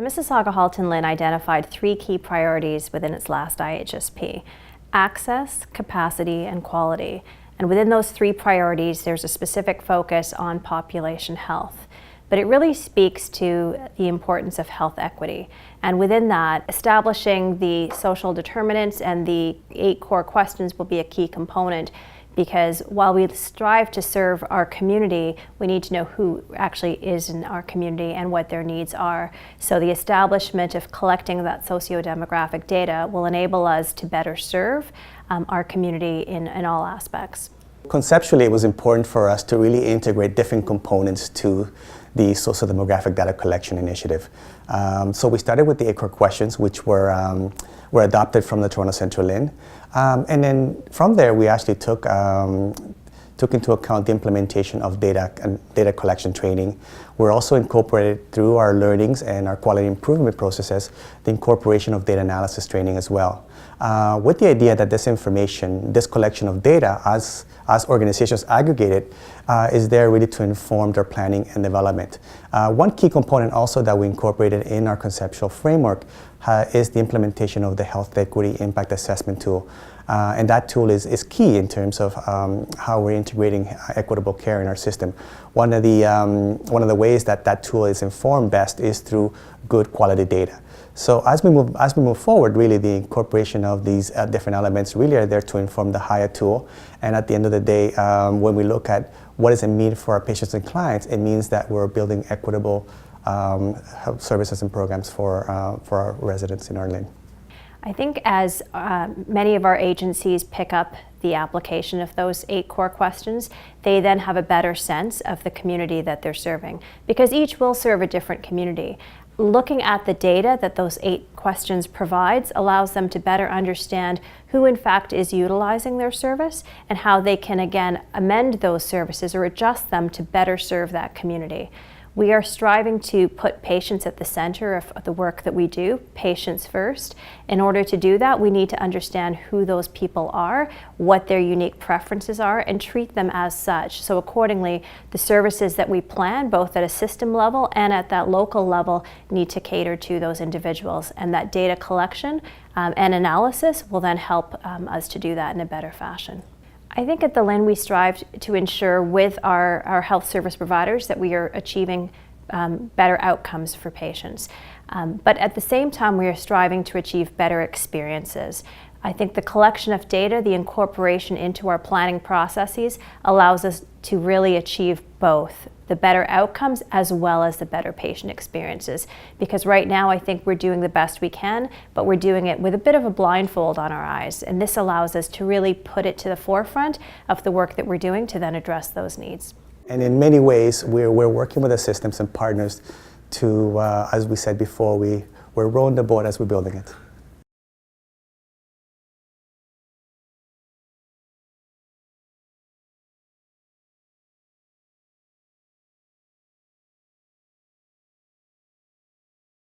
Mississauga Halton LHIN identified 3 key priorities within its last IHSP: access, capacity, and quality. And within those 3 priorities, there's a specific focus on population health. But it really speaks to the importance of health equity. And within that, establishing the social determinants and the 8 core questions will be a key component, because while we strive to serve our community, we need to know who actually is in our community and what their needs are. So the establishment of collecting that socio-demographic data will enable us to better serve our community in all aspects. Conceptually, it was important for us to really integrate different components to the socio-demographic data collection initiative. So we started with the 8 core questions, which were adopted from the Toronto Central LHIN. And then from there, we actually took into account the implementation of data and data collection training. We're also incorporated through our learnings and our quality improvement processes, the incorporation of data analysis training as well. With the idea that this information, this collection of data, as organizations aggregate it, is there really to inform their planning and development. One key component also that we incorporated in our conceptual framework is the implementation of the Health Equity Impact Assessment tool. And that tool is key in terms of how we're integrating equitable care in our system. One of the ways that that tool is informed best is through good quality data. So as we move forward, really the incorporation of these different elements really are there to inform the HIA tool. And at the end of the day, when we look at what does it mean for our patients and clients, it means that we're building equitable health services and programs for our residents in our LHIN. I think as many of our agencies pick up the application of those 8 core questions, they then have a better sense of the community that they're serving, because each will serve a different community. Looking at the data that those 8 questions provides allows them to better understand who in fact is utilizing their service and how they can again amend those services or adjust them to better serve that community. We are striving to put patients at the center of the work that we do, patients first. In order to do that, we need to understand who those people are, what their unique preferences are, and treat them as such. So accordingly, the services that we plan, both at a system level and at that local level, need to cater to those individuals. And that data collection and analysis will then help us to do that in a better fashion. I think at the LHIN we strive to ensure with our health service providers that we are achieving better outcomes for patients. But at the same time we are striving to achieve better experiences. I think the collection of data, the incorporation into our planning processes allows us to really achieve both the better outcomes as well as the better patient experiences. Because right now I think we're doing the best we can, but we're doing it with a bit of a blindfold on our eyes. And this allows us to really put it to the forefront of the work that we're doing to then address those needs. And in many ways, we're working with the systems and partners to, as we said before, we're rowing the boat as we're building it.